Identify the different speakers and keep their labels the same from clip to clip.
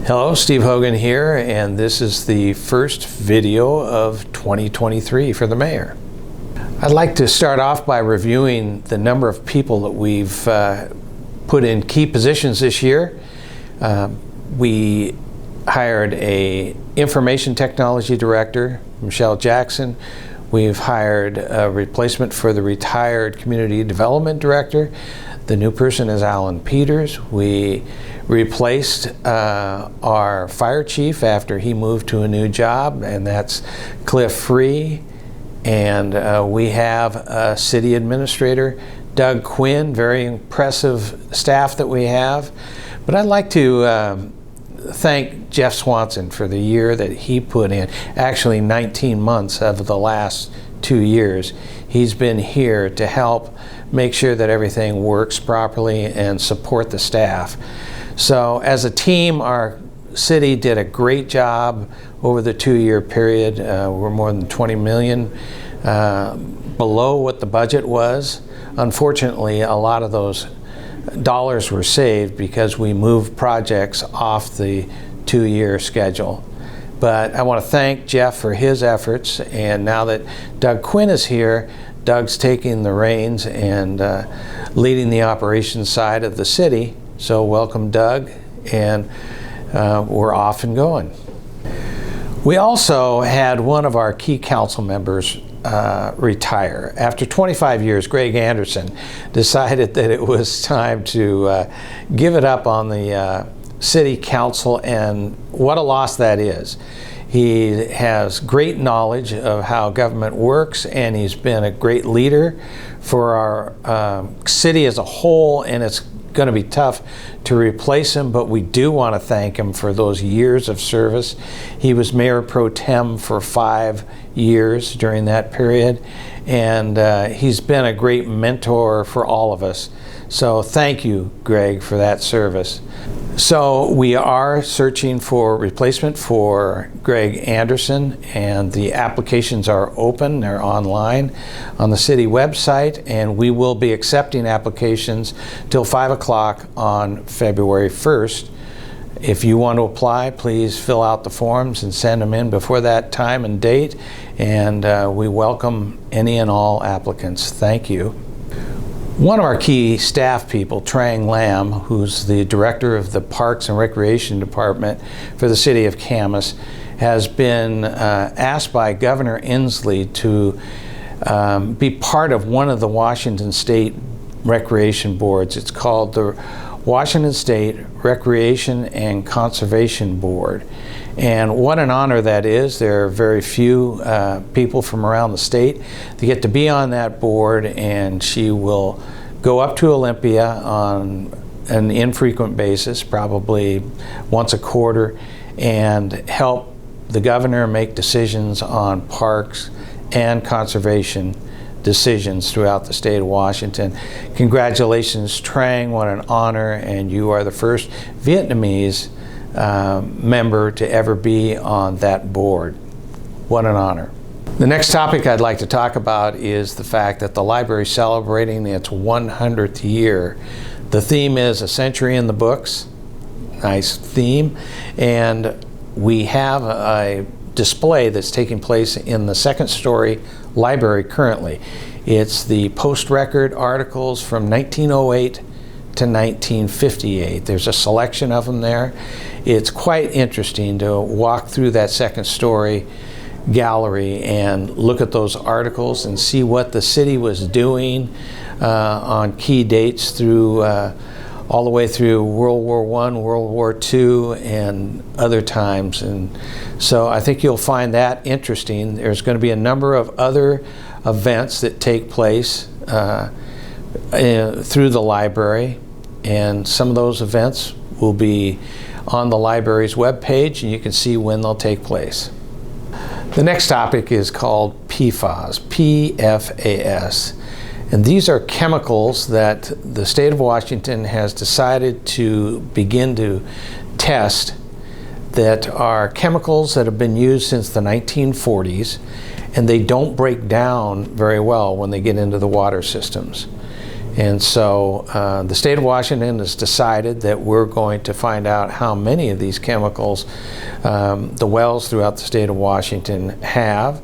Speaker 1: Hello, Steve Hogan here, and this is the first video of 2023 for the mayor. I'd like to start off by reviewing the number of people that we've put in key positions this year. We hired a information technology director, Michelle Jackson. We've hired a replacement for the retired community development director. The new person is Alan Peters. We replaced our fire chief after he moved to a new job, and that's Cliff Free. And we have a city administrator, Doug Quinn. Very impressive staff that we have. But I'd like to thank Jeff Swanson for the year that he put in. Actually 19 months of the last 2 years. He's been here to help make sure that everything works properly and support the staff. So as a team, our city did a great job over the 2-year period. We're more than 20 million below what the budget was. Unfortunately, a lot of those dollars were saved because we moved projects off the 2-year schedule. But I want to thank Jeff for his efforts, and now that Doug Quinn is here, Doug's taking the reins and leading the operations side of the city. So welcome, Doug, and we're off and going. We also had one of our key council members retire. After 25 years, Greg Anderson decided that it was time to give it up on the city council, and what a loss that is. He has great knowledge of how government works, and he's been a great leader for our city as a whole, and it's going to be tough to replace him, but we do want to thank him for those years of service. He was mayor pro tem for 5 years during that period, and he's been a great mentor for all of us. So thank you, Greg, for that service. So we are searching for replacement for Greg Anderson, and the applications are open. They're online on the city website, and we will be accepting applications till 5 o'clock on February 1st. If you want to apply, please fill out the forms and send them in before that time and date, and we welcome any and all applicants. Thank you. One of our key staff people, Trang, who's the director of the Parks and Recreation Department for the city of Camas, has been asked by Governor Inslee to be part of one of the Washington State Recreation Boards. It's called the Washington State Recreation and Conservation Board. And what an honor that is. There are very few people from around the state that get to be on that board, and she will go up to Olympia on an infrequent basis, probably once a quarter, and help the governor make decisions on parks and conservation decisions throughout the state of Washington. Congratulations, Trang, what an honor, and you are the first Vietnamese member to ever be on that board. What an honor. The next topic I'd like to talk about is the fact that the library is celebrating its 100th year. The theme is A Century in the Books. Nice theme. And we have a display that's taking place in the second story library currently. It's the post-record articles from 1908 to 1958. There's a selection of them there. It's quite interesting to walk through that second story gallery and look at those articles and see what the city was doing on key dates through all the way through World War I, World War II, and other times. And so I think you'll find that interesting. There's going to be a number of other events that take place through the library, and some of those events will be on the library's webpage, and you can see when they'll take place. The next topic is called PFAS, P-F-A-S. And these are chemicals that the state of Washington has decided to begin to test, that are chemicals that have been used since the 1940s, and they don't break down very well when they get into the water systems. And so the state of Washington has decided that we're going to find out how many of these chemicals the wells throughout the state of Washington have.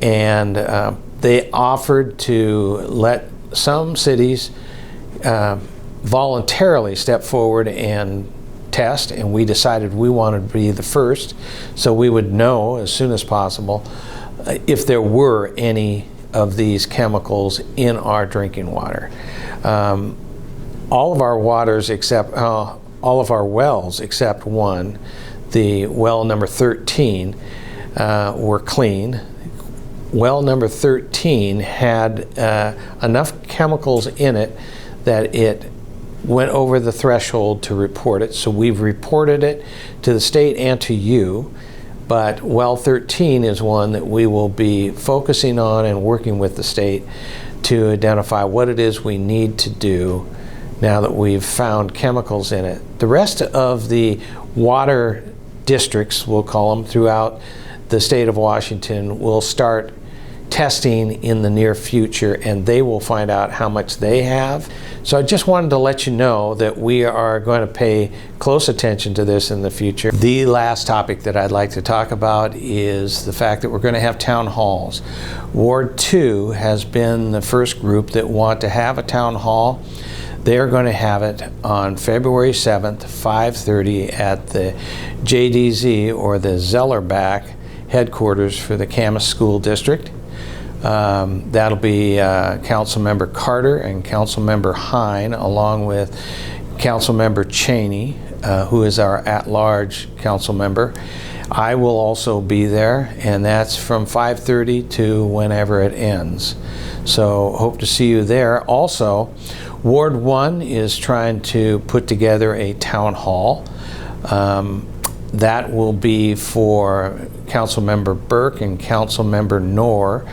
Speaker 1: And they offered to let some cities voluntarily step forward and test, and we decided we wanted to be the first, so we would know as soon as possible if there were any of these chemicals in our drinking water. All of our waters except all of our wells except one, the well number 13, were clean. Well number 13 had enough chemicals in it that it went over the threshold to report it. So we've reported it to the state and to you. But well 13 is one that we will be focusing on and working with the state to identify what it is we need to do now that we've found chemicals in it. The rest of the water districts, we'll call them, throughout the state of Washington will start testing in the near future, and they will find out how much they have. So I just wanted to let you know that we are going to pay close attention to this in the future. The last topic that I'd like to talk about is the fact that we're going to have town halls. Ward 2 has been the first group that want to have a town hall. They're going to have it on February 7th, 5:30 at the JDZ, or the Zellerbach headquarters for the Camas School District. That'll be Councilmember Carter and Councilmember Hine, along with Councilmember Cheney, who is our at-large council member. I will also be there, and that's from 5:30 to whenever it ends. So hope to see you there. Also, Ward 1 is trying to put together a town hall. That will be for Councilmember Burke and Councilmember Knorr.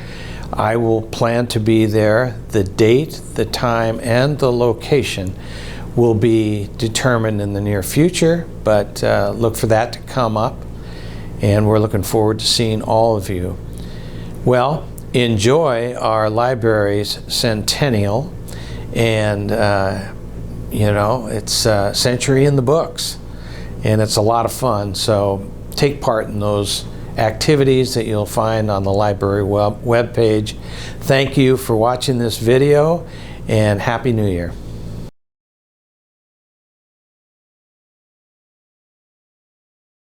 Speaker 1: I will plan to be there. The date, the time, and the location will be determined in the near future, but look for that to come up, and we're looking forward to seeing all of you. Well, enjoy our library's Centennial, and you know, it's a century in the books, and it's a lot of fun, so take part in those activities that you'll find on the library web page. Thank you for watching this video, and Happy New Year.